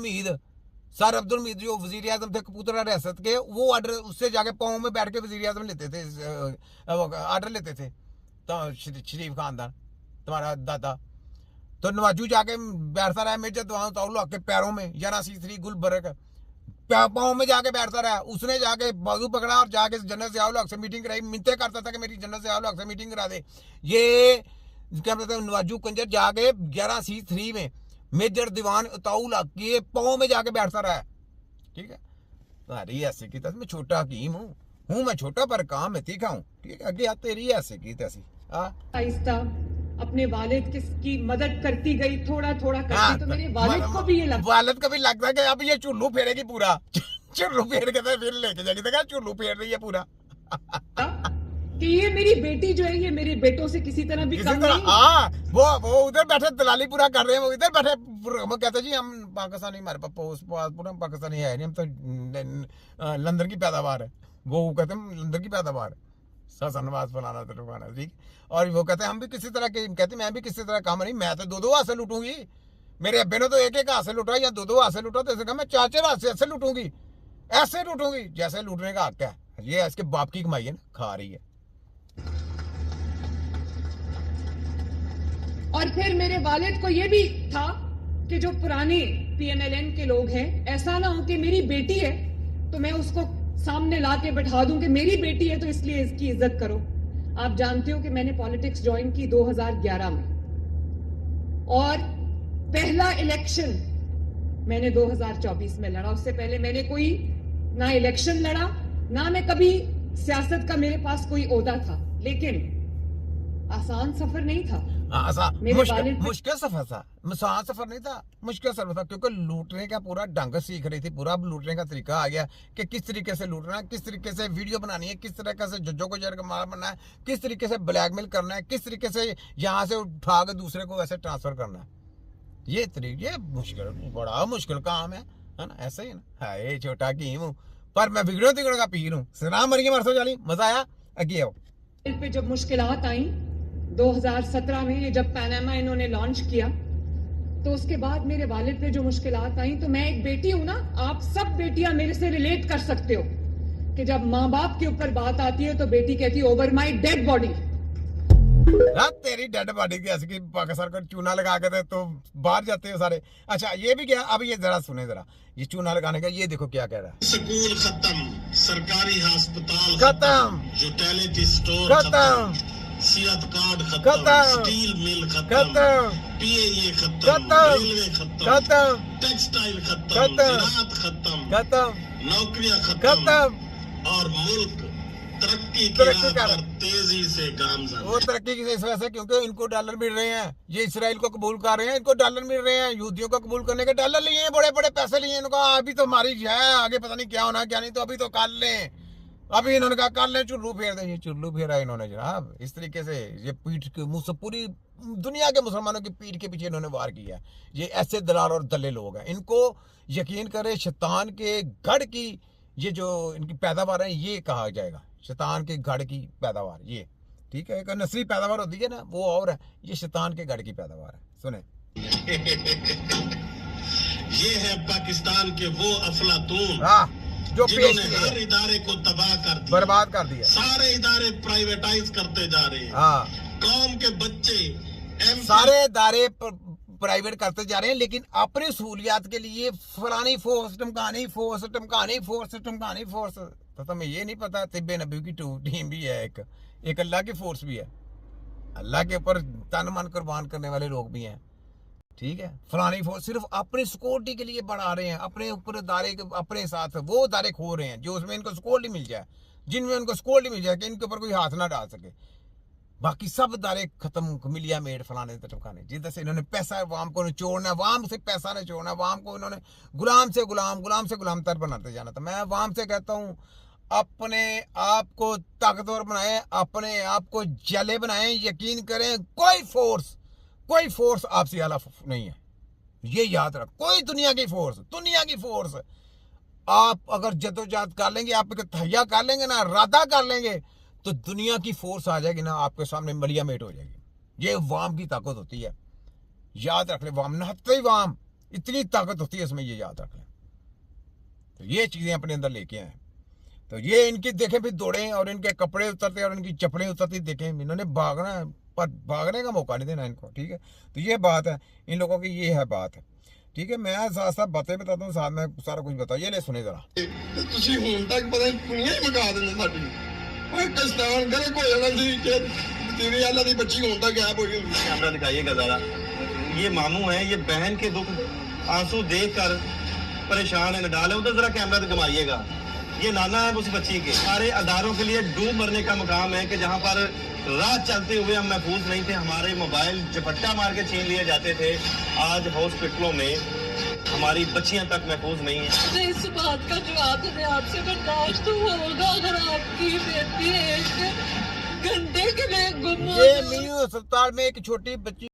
Hamid, sir Abdul Hamid जो वजीर आजम थे कपूरथला रियासत के, वो ऑर्डर उससे जाके पाँव में बैठ के वजीर आजम लेते थे, ऑर्डर लेते थे। तो शरीफ खानदान तुम्हारा दादा तो नवाजू जाके बैठता रहा मेजर दवाउल के पैरों में, 11C3 गुलबर्ग पाँव में जाके बैठता रहा। उसने जाके बाजू पकड़ा और जाके जनरल ज़ियाउल हक से मीटिंग कराई, मिन्नतें करता था कि मेरी जनरल ज़ियाउल हक से मीटिंग करा दे। ये क्या कहते हैं, नवाजू कंजर जाके 11C3 में मेजर दीवान अताउल हक के पाँव में जाके बैठता रहा। ठीक है, तुम्हारी ऐसे की तैसी, मैं छोटा हकीम हूँ मैं छोटा पर काम में तीखा हूँ। ठीक है, आगे तेरी ऐसे की तैसी आहिस्ता अपने वालिद की मदद करती गई, थोड़ा थोड़ा करती। तो मेरे वालिद को भी ये लगता, वालिद को भी लगता है कि अब ये चुल्लू फेरेगी पूरा चुल्लू फेर के फिर लेके जाएगी, देखा चुल्लू फेर रही है पूरा कि ये मेरी बेटी जो है ये मेरे बेटों से किसी तरह भी कम नहीं। हाँ, वो उधर बैठे दलाली पूरा कर रहे हैं, वो इधर बैठे वो कहते जी हम पाकिस्तानी, हमारे पूरा पाकिस्तानी है नहीं, हम तो लंदन की पैदावार है। वो कहते हैं लंदन की पैदावार है, नवाज फलाना तो ठीक। और वो कहते हैं हम भी किसी तरह के, कहते मैं भी किसी तरह काम नहीं, मैं तो दो हाथ से लूटूंगी। मेरे अब्बे ने तो एक हाथ से लूटा या दो हाथ से लूटा, तो इससे मैं 4 हाथ से ऐसे लूटूंगी, ऐसे लूटूंगी जैसे लूटने का हक है। ये इसके बाप की कमाई है ना, खा रही है। और फिर मेरे वालिद को ये भी था कि जो पुराने PMLN के लोग हैं, ऐसा ना हो कि मेरी बेटी है तो मैं उसको सामने ला के बैठा दूं कि मेरी बेटी है तो इसलिए इसकी इज्जत करो। आप जानते हो कि मैंने पॉलिटिक्स ज्वाइन की 2011 में, और पहला इलेक्शन मैंने 2024 में लड़ा। उससे पहले मैंने कोई ना इलेक्शन लड़ा, ना मैं कभी सियासत का मेरे पास कोई ओहदा था। लेकिन आसान सफर नहीं था, मुश्किल सफर था, आसान सफर नहीं था, मुश्किल सफर था, क्योंकि लूटने का पूरा ढंग सीख रही थी, पूरा लूटने का तरीका आ गया कि किस तरीके से लूटना है, किस तरीके से वीडियो बनानी है, किस तरीके से जजों को जर मार बनना है, किस तरीके से ब्लैकमेल करना है, किस तरीके से यहाँ से उठा के दूसरे को वैसे ट्रांसफर करना है। ये मुश्किल, बड़ा मुश्किल काम है ना, ऐसे ही ना। हाय छोटा हकीम हूँ पर मैं बिगड़ो तिगड़ो का पीर हूँ। सलाम मरिए मरसो जाली, मजा आया। आगे आओ। पे जब मुश्किलात आई 2017 में, ये जब पैनामा इन्होंने लॉन्च किया, तो उसके बाद मेरे वालिद पे जो मुश्किलात आई, तो मैं एक बेटी हूं ना, आप सब बेटियां मेरे से रिलेट कर सकते हो कि जब माँ बाप के ऊपर बात आती है तो बेटी कहती है ओवर माई डेड बॉडी। तेरी डेड बॉडी की ऐसी पाकिस्तान को चूना लगा के तो बाहर जाते हैं सारे। अच्छा ये भी क्या, अब ये जरा सुने, जरा ये चूना लगाने का, ये देखो क्या कह रहा है। स्कूल खत्म, सरकारी अस्पताल खत्म, यूटिलिटी स्टोर खत्म, सेहत कार्ड खत्म, स्टील मिल खत्म, PAA खत्म, रेलवे खत्म, टेक्सटाइल खत्म, ज़राअत खत्म, नौकरियां खत्म, और मुल्क तरक्की कर तेजी से गामज़न। वो तरक्की की इस वजह से क्योंकि इनको डॉलर मिल रहे हैं, ये इसराइल को कबूल कर रहे हैं, इनको डॉलर मिल रहे हैं, यहूदियों को कबूल करने के डॉलर लिए हैं, बड़े बड़े पैसे लिए हैं। इनको अभी तो हमारी है, आगे पता नहीं क्या होना क्या नहीं, तो अभी तो कर लें। अभी इन्होंने कहा कर लें, चुल्लू फेर दें। ये चुल्लू फेरा इन्होंने जनाब, इस तरीके से ये पीठ के मुंह से पूरी दुनिया के मुसलमानों की पीठ के पीछे इन्होंने वार किया। ये ऐसे दलाल और दल्ले लोग हैं, इनको यकीन करें शैतान के गढ़ की ये जो इनकी पैदावार है, ये कहा जाएगा शैतान के गढ़ की पैदावार। ये ठीक है, एक नस्ली पैदावार होती है ना, वो और है, ये शैतान के गढ़ की पैदावार है। सुने ये है पाकिस्तान के वो अफलातून जो जिन्होंने हर इदारे को तबाह कर दिया, बर्बाद कर दिया, सारे इदारे प्राइवेटाइज करते जा रहे हैं। कौम के बच्चे सारे इदारे प्राइवेट करते जा रहे हैं, लेकिन अपनी सहूलियात के लिए फलानी फोर्स टमकानी फोर्स टमकानी फोर्स टमकानी फोर्स। तो तुम्हें ये नहीं पता तिब्बे नबी की टीम भी है, एक अल्लाह की फोर्स भी है, अल्लाह के ऊपर तन मन कुर्बान करने वाले लोग भी हैं। ठीक है, फलानी फोर्स सिर्फ अपनी सिक्योरिटी के लिए बढ़ा रहे हैं, अपने ऊपर दारे अपने साथ वो दारे खो रहे हैं जो उसमें इनको सिक्योरिटी मिल जाए, जिनमें उनको सिक्योरिटी मिल जाए कि इनके ऊपर कोई हाथ ना डाल सके। बाकी सब दारे खत्म, मिलिया मेड फलाने टमकाने, जिधर से इन्होंने पैसा वाम को निचोड़ना, वाम से पैसा निचोड़ना, वाम को इन्होंने गुलाम से गुलाम तर बनाते जाना। तो मैं वाम से कहता हूँ अपने आप को ताकतवर बनाएं, अपने आप को जले बनाएं। यकीन करें कोई फोर्स आपसे आला नहीं है, ये याद रख। कोई दुनिया की फोर्स आप अगर जद्दोजहद कर लेंगे, आप तहैया कर लेंगे ना, इरादा कर लेंगे, तो दुनिया की फोर्स आ जाएगी ना, आपके सामने मलिया मेट हो जाएगी। ये वाम की ताकत होती है, याद रख ले। वाम नहत्ते ही वाम इतनी ताकत होती है इसमें, ये याद रख लें। तो ये चीजें अपने अंदर लेके आए। तो ये इनकी देखें फिर दौड़े और इनके कपड़े उतरते और इनकी चप्पलें उतरती देखें। इन्होंने भागना है पर भागने का मौका नहीं देना इनको, ठीक है। तो ये बात है इन लोगों की, ये है बात है, ठीक है। मैं साथ साथ बातें बताता हूँ, साथ में सारा कुछ बताओ। ये ले सुने जरा। ਤੁਸੀਂ ਹੁਣ ਤੱਕ ਪਤਾ ਨਹੀਂ ਦੁਨੀਆ ਹੀ ਮਗਾ ਦਿੰਦੇ ਸਾਡੀ। ਓਏ ਕਸਤਾਨ ਕਰੇ ਕੋਈ ਜਾਣਾ ਸੀ ਕਿ ਤੇਰੀ ਵਾਲਾ ਦੀ ਬੱਚੀ ਹੁਣ ਤੱਕ ਗਾਇਬ ਹੋਈ ਹੁੰਦੀ। कैमरा दिखाइएगा जरा। ये मामू है, ये बहन के दुख आंसू देखकर परेशान है, डाले उधर जरा कैमरा घुमाइएगा। ये नाना है उस बच्ची के। सारे अदारों के लिए डूब मरने का मुकाम है कि जहाँ पर रात चलते हुए हम महफूज नहीं थे, हमारे मोबाइल झपट्टा मार के छीन लिए जाते थे। आज हॉस्पिटलों में हमारी बच्चियां तक महफूज नहीं है। तो इस बात का जवाब हमें आपसे बर्दाश्त तो होगा अगर आपकी बेटी एक घंटे के लिए गुम हो ये जाए। मिनी अस्पताल में एक छोटी बच्ची